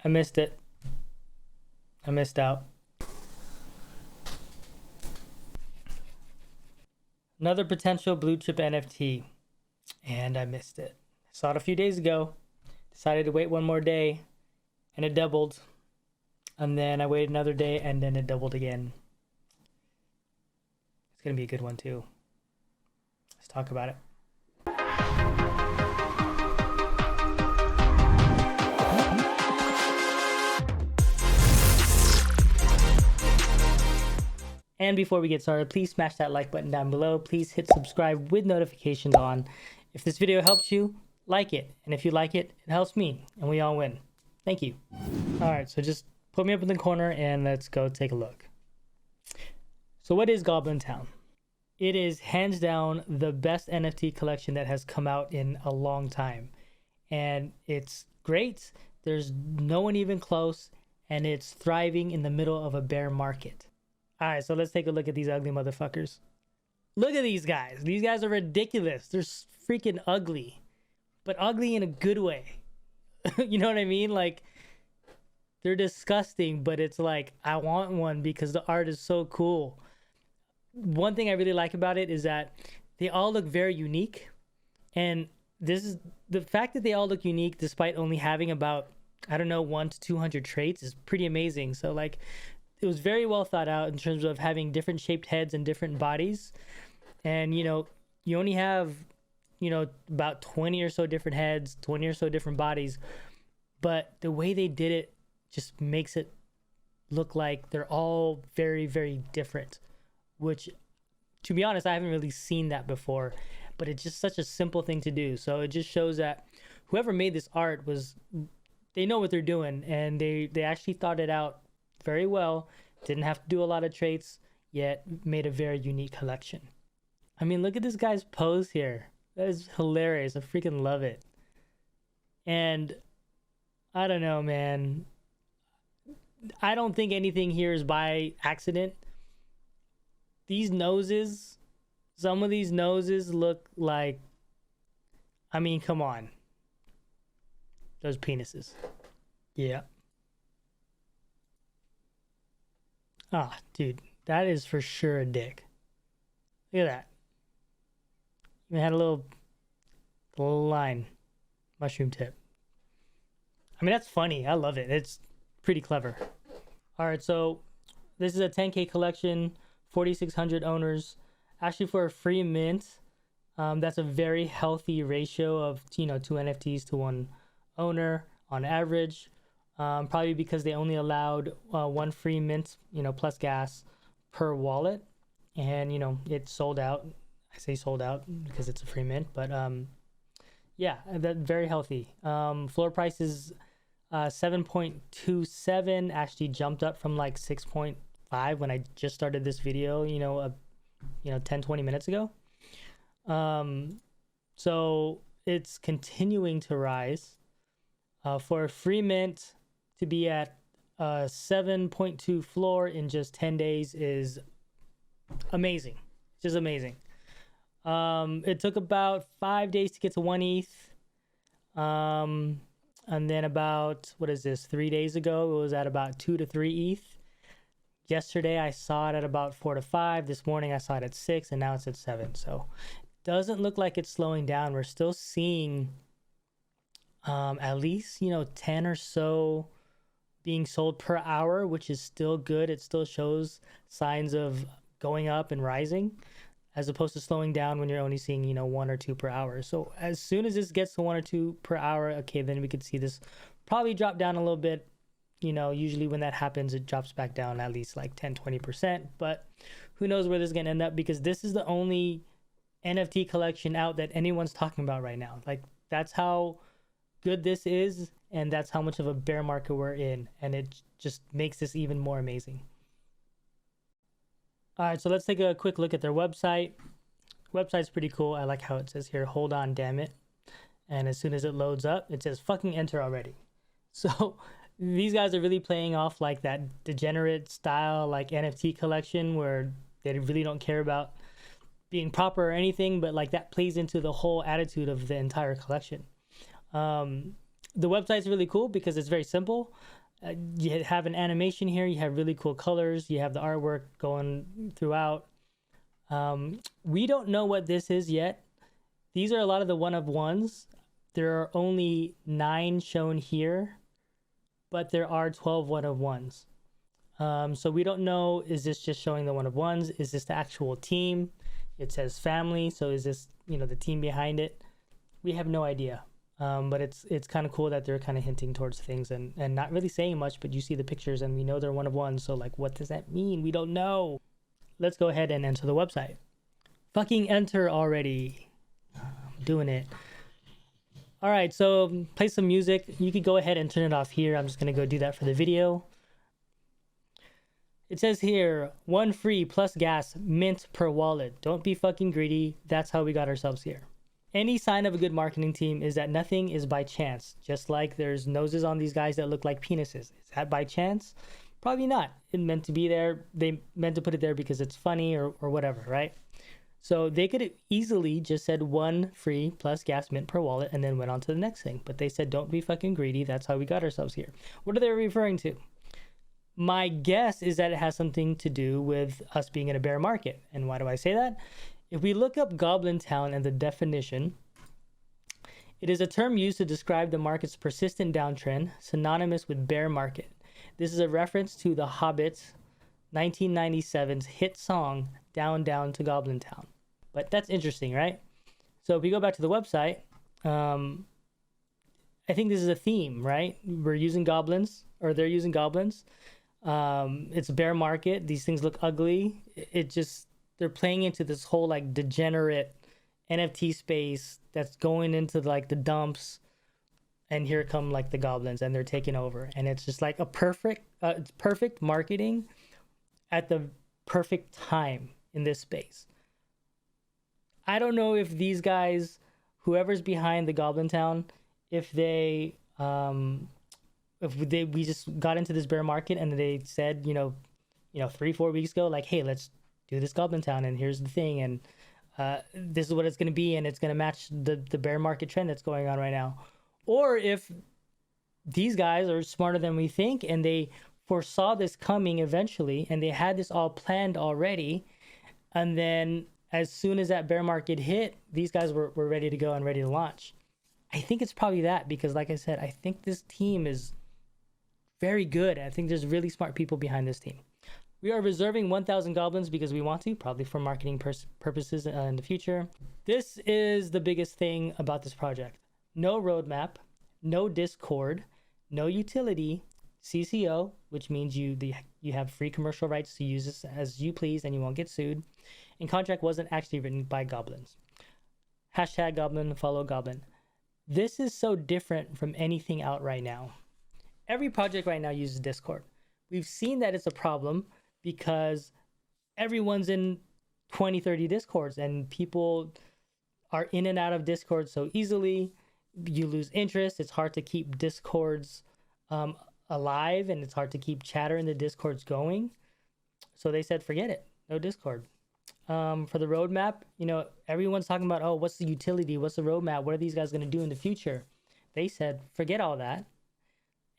I missed it. I missed out. Another potential blue chip NFT, and I missed it. Saw it a few days ago. Decided to wait one more day, and it doubled. And then I waited another day, and then it doubled again. It's gonna be a good one too. Let's talk about it. And before we get started, please smash that like button down below. Please hit subscribe with notifications on. If this video helps you, like it. And if you like it, it helps me, and we all win. Thank you. All right, so just put me up in the corner and let's go take a look. So what is Goblintown? It is hands down the best NFT collection that has come out in a long time. And it's great. There's no one even close, and it's thriving in the middle of a bear market. All right, so let's take a look at these ugly motherfuckers. Look at these guys. These guys are ridiculous. They're freaking ugly, but ugly in a good way. You know what I mean? Like, they're disgusting, but it's like, I want one because the art is so cool. One thing I really like about it is that they all look very unique. And this is the fact that they all look unique despite only having about, I don't know, 100 to 200 traits is pretty amazing. So like, it was very well thought out in terms of having different shaped heads and different bodies. And, you know, you only have, you know, about 20 or so different heads, 20 or so different bodies. But the way they did it just makes it look like they're all very, very different. Which, to be honest, I haven't really seen that before. But it's just such a simple thing to do. So it just shows that whoever made this art they know what they're doing. And they actually thought it out very well. Didn't have to do a lot of traits, yet made a very unique collection. I mean, look at this guy's pose here. That is hilarious. I freaking love it. And I don't know, man. I don't think anything here is by accident. These noses, some of these noses look like, I mean, come on. Those penises. Yeah. Ah, dude, that is for sure a dick. Look at that. Even had a little line, mushroom tip. I mean, that's funny. I love it. It's pretty clever. All right, so this is a 10K collection, 4,600 owners. Actually, for a free mint, that's a very healthy ratio of, you know, 2 NFTs to 1 owner on average. Probably because they only allowed 1 free mint, you know, plus gas per wallet. And, you know, it sold out. I say sold out because it's a free mint. But, yeah, that's very healthy. Floor price is 7.27. Actually jumped up from like 6.5 when I just started this video, you know, 10, 20 minutes ago. So it's continuing to rise. For a free mint to be at 7.2 floor in just 10 days is amazing. Just amazing. It took about 5 days to get to 1 ETH. And then about, 3 days ago, it was at about 2 to 3 ETH. Yesterday, I saw it at about 4 to 5. This morning, I saw it at 6, and now it's at 7. So it doesn't look like it's slowing down. We're still seeing at least, you know, 10 or so being sold per hour, which is still good. It still shows signs of going up and rising, as opposed to slowing down when you're only seeing, you know, 1 or 2 per hour. So as soon as this gets to 1 or 2 per hour, okay, then we could see this probably drop down a little bit. You know, usually when that happens, it drops back down at least like 10-20%. But who knows where this is going to end up, because this is the only NFT collection out that anyone's talking about right now. Like, that's how good this is, and that's how much of a bear market we're in, and it just makes this even more amazing. All right, so let's take a quick look at their website. Website's pretty cool. I like how it says here, hold on, damn it. And as soon as it loads up, it says fucking enter already. So these guys are really playing off like that degenerate style, like NFT collection, where they really don't care about being proper or anything, but like that plays into the whole attitude of the entire collection. the website's really cool because it's very simple. You have an animation here. You have really cool colors. You have the artwork going throughout. We don't know what this is yet. These are a lot of the one-of-ones. There are only 9 shown here, but there are 12 one-of-ones. So we don't know, is this just showing the one-of-ones? Is this the actual team? It says family, so is this, the team behind it? We have no idea. But it's kind of cool that they're kind of hinting towards things and not really saying much, but you see the pictures and we know they're one-of-ones. So like, what does that mean? We don't know. Let's go ahead and enter the website. Fucking enter already. I'm doing it. All right, so play some music. You could go ahead and turn it off here. I'm just going to go do that for the video. It says here, 1 free plus gas mint per wallet. Don't be fucking greedy. That's how we got ourselves here. Any sign of a good marketing team is that nothing is by chance. Just like there's noses on these guys that look like penises. Is that by chance? Probably not. It meant to be there. They meant to put it there because it's funny or whatever, right? So they could have easily just said 1 free plus gas mint per wallet and then went on to the next thing. But they said, don't be fucking greedy. That's how we got ourselves here. What are they referring to? My guess is that it has something to do with us being in a bear market. And why do I say that? If we look up Goblintown and the definition, it is a term used to describe the market's persistent downtrend, synonymous with bear market. This is a reference to The Hobbit's 1997's hit song, Down, Down to Goblintown. But that's interesting, right? So if we go back to the website, I think this is a theme, right? We're using goblins, or they're using goblins. It's a bear market. These things look ugly. They're playing into this whole like degenerate NFT space that's going into like the dumps, and here come like the goblins and they're taking over, and it's just like it's perfect marketing at the perfect time in this space. I don't know if these guys, whoever's behind the Goblintown, we just got into this bear market and they said, 3-4 weeks ago, like, hey, let's do this Goblintown, and here's the thing, and this is what it's going to be, and it's going to match the bear market trend that's going on right now. Or if these guys are smarter than we think and they foresaw this coming eventually and they had this all planned already, and then as soon as that bear market hit, these guys were ready to go and ready to launch. I think it's probably that, because like I said, I think this team is very good. I think there's really smart people behind this team. We are reserving 1,000 goblins because we want to, probably for marketing purposes in the future. This is the biggest thing about this project. No roadmap, no Discord, no utility, CCO, which means you have free commercial rights to use this as you please and you won't get sued. And contract wasn't actually written by goblins. Hashtag goblin, follow goblin. This is so different from anything out right now. Every project right now uses Discord. We've seen that it's a problem because everyone's in 20, 30 Discords, and people are in and out of Discord so easily. You lose interest. It's hard to keep Discords alive, and it's hard to keep chatter in the Discords going. So they said, forget it. No Discord. For the roadmap, everyone's talking about, oh, what's the utility? What's the roadmap? What are these guys going to do in the future? They said, forget all that,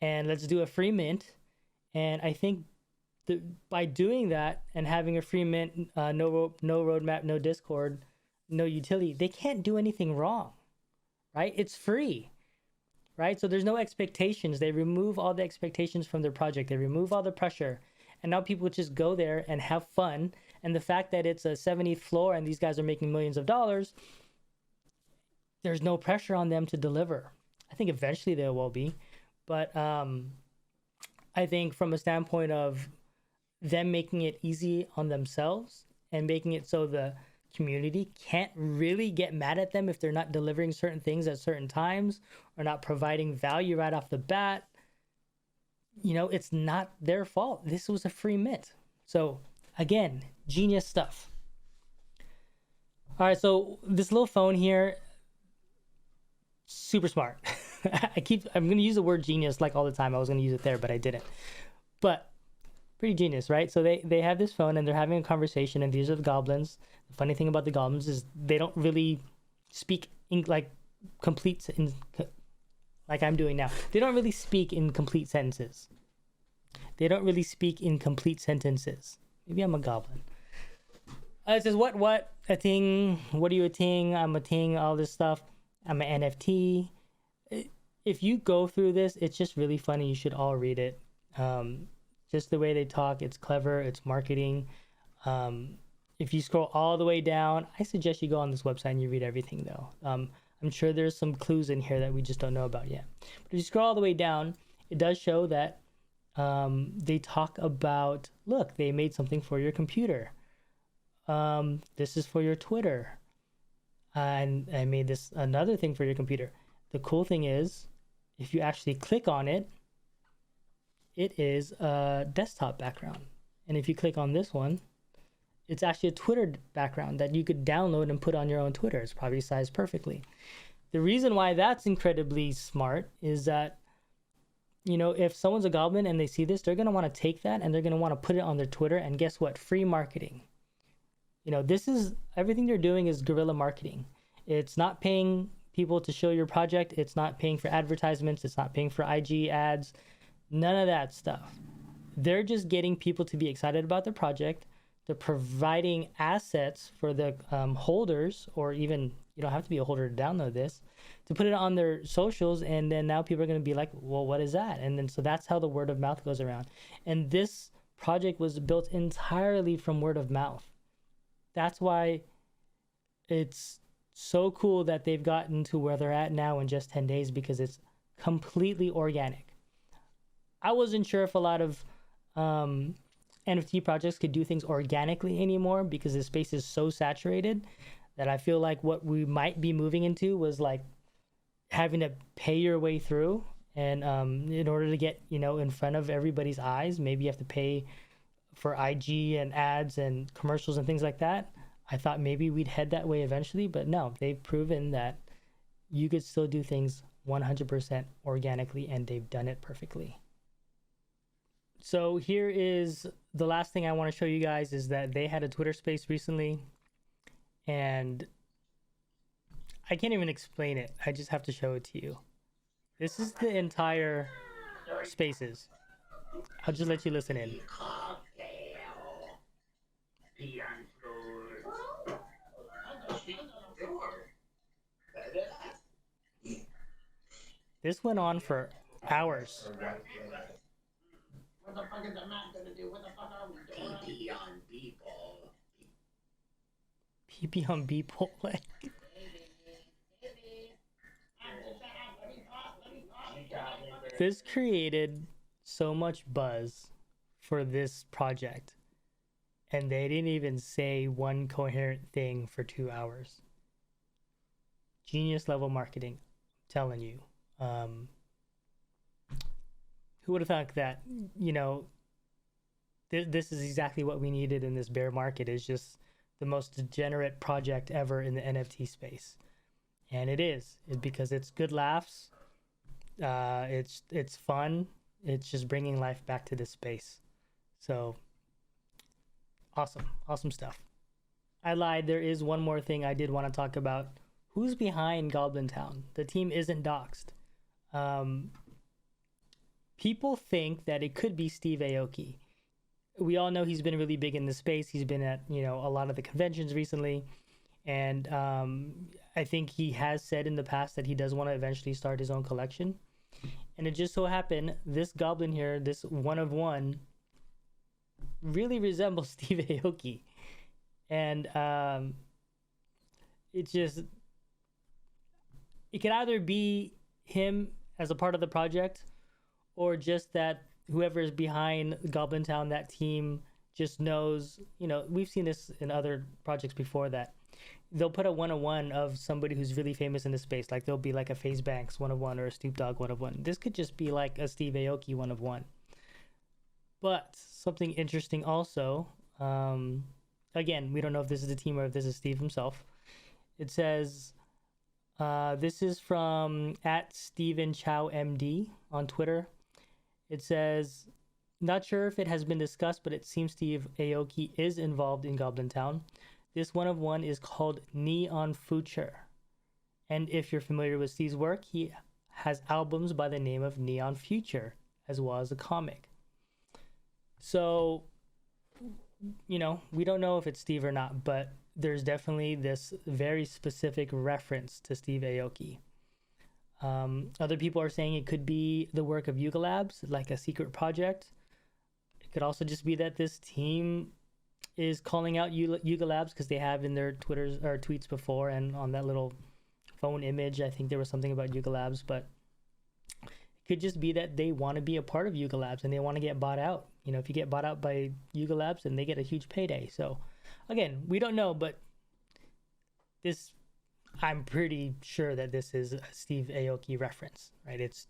and let's do a free mint. And I think by doing that and having a free mint, no roadmap, no Discord, no utility, they can't do anything wrong, right? It's free, right? So there's no expectations. They remove all the expectations from their project. They remove all the pressure. And now people just go there and have fun. And the fact that it's a 70th floor and these guys are making millions of dollars, there's no pressure on them to deliver. I think eventually there will be. But I think from a standpoint of them making it easy on themselves and making it so the community can't really get mad at them if they're not delivering certain things at certain times or not providing value right off the bat, it's not their fault. This was a free mint. So again, genius stuff. All right, so this little phone here, super smart. I'm going to use the word genius like all the time. I was going to use it there, but I didn't. But pretty genius, right? So they have this phone and they're having a conversation, and these are the goblins. The funny thing about the goblins is they don't really speak complete. like I'm doing now. They don't really speak in complete sentences. They don't really speak in complete sentences. Maybe I'm a goblin. It says, what? A thing. What are you a thing? I'm a thing, all this stuff. I'm an NFT. If you go through this, it's just really funny. You should all read it. Just the way they talk, it's clever. It's marketing. If you scroll all the way down, I suggest you go on this website and you read everything, though. I'm sure there's some clues in here that we just don't know about yet. But if you scroll all the way down, it does show that they talk about, look, they made something for your computer. This is for your Twitter. And I made this another thing for your computer. The cool thing is, if you actually click on it, it is a desktop background. And if you click on this one, it's actually a Twitter background that you could download and put on your own Twitter. It's probably sized perfectly. The reason why that's incredibly smart is that, you know, if someone's a goblin and they see this, they're going to want to take that and they're going to want to put it on their Twitter. And guess what? Free marketing. You know, this is everything they're doing is guerrilla marketing. It's not paying people to show your project. It's not paying for advertisements. It's not paying for IG ads. None of that stuff. They're just getting people to be excited about their project. They're providing assets for the holders, or even, you don't have to be a holder to download this, to put it on their socials. And then now people are going to be like, well, what is that? And then so that's how the word of mouth goes around. And this project was built entirely from word of mouth. That's why it's so cool that they've gotten to where they're at now in just 10 days, because it's completely organic. I wasn't sure if a lot of NFT projects could do things organically anymore, because the space is so saturated that I feel like what we might be moving into was like having to pay your way through. And in order to get, you know, in front of everybody's eyes, maybe you have to pay for IG and ads and commercials and things like that. I thought maybe we'd head that way eventually, but no, they've proven that you could still do things 100% organically, and they've done it perfectly. So here is the last thing I want to show you guys, is that they had a Twitter space recently, and I can't even explain it. I just have to show it to you. This is the entire spaces. I'll just let you listen in. This went on for hours. What the fuck is the map gonna do? What the fuck are we doing? PP on people. PP on people, like. This created so much buzz for this project, and they didn't even say one coherent thing for 2 hours. Genius level marketing, I'm telling you. Who would have thought that, you know, this is exactly what we needed in this bear market, is just the most degenerate project ever in the NFT space. And it is. It's because it's good laughs. It's fun. It's just bringing life back to this space. So awesome stuff. I lied. There is one more thing I did want to talk about. Who's behind Goblintown? The team isn't doxed. People think that it could be Steve Aoki. We all know he's been really big in the space. He's been at, you know, a lot of the conventions recently. And I think he has said in the past that he does want to eventually start his own collection. And it just so happened, this goblin here, this one of one, really resembles Steve Aoki. And it can either be him as a part of the project, or just that whoever is behind Goblintown, that team, just knows, you know, we've seen this in other projects before, that they'll put a one-of-one of somebody who's really famous in the space. Like there'll be like a FaZe Banks one-of-one or a Snoop Dogg one-of-one. This could just be like a Steve Aoki one-of-one. But something interesting also, again, we don't know if this is the team or if this is Steve himself. It says, this is from @StevenChowMD on Twitter. It says, not sure if it has been discussed, but it seems Steve Aoki is involved in Goblintown. This one-of-one is called Neon Future. And if you're familiar with Steve's work, he has albums by the name of Neon Future, as well as a comic. So, you know, we don't know if it's Steve or not, but there's definitely this very specific reference to Steve Aoki. Other people are saying it could be the work of Yuga Labs, like a secret project. It could also just be that this team is calling out Yuga Labs because they have in their Twitters or tweets before, and on that little phone image, I think there was something about Yuga Labs, but it could just be that they want to be a part of Yuga Labs and they want to get bought out. You know, if you get bought out by Yuga Labs, then they get a huge payday. So again, we don't know, but this, I'm pretty sure that this is a Steve Aoki reference, right? It's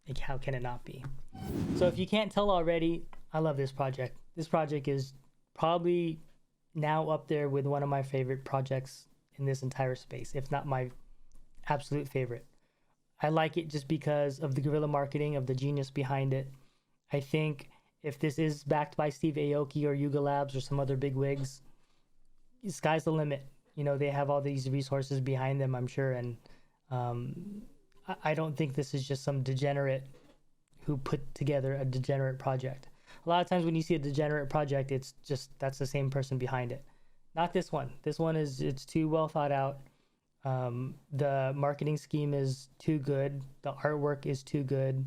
like, how can it not be? So if you can't tell already, I love this project. This project is probably now up there with one of my favorite projects in this entire space, if not my absolute favorite. I like it just because of the guerrilla marketing, of the genius behind it. I think if this is backed by Steve Aoki or Yuga Labs or some other big wigs, sky's the limit. You know, they have all these resources behind them, I'm sure, and I don't think this is just some degenerate who put together a degenerate project. A lot of times when you see a degenerate project, it's just that's the same person behind it. Not this one. This one is, it's too well thought out. The marketing scheme is too good. The artwork is too good.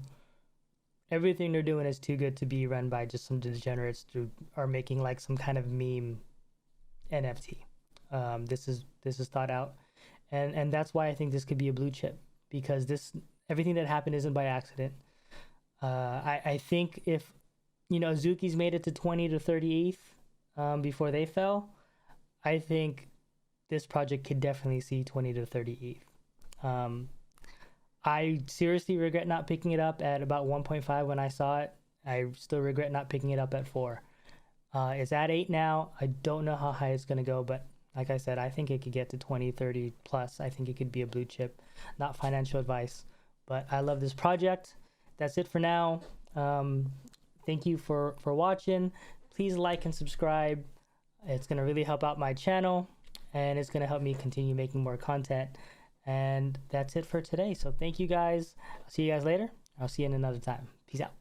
Everything they're doing is too good to be run by just some degenerates who are making like some kind of meme NFT. This is thought out, and that's why I think this could be a blue chip, because this, everything that happened isn't by accident. I think if, you know, Azuki's made it to 20 to 38th before they fell, I think this project could definitely see 20 to 38th. I seriously regret not picking it up at about 1.5 when I saw it. I still regret not picking it up at 4. It's at 8 now. I don't know how high it's going to go, but like I said, I think it could get to 20, 30 plus. I think it could be a blue chip. Not financial advice, but I love this project. That's it for now. Thank you for watching. Please like and subscribe. It's going to really help out my channel, and it's going to help me continue making more content. And that's it for today. So thank you guys. I'll see you guys later. I'll see you in another time. Peace out.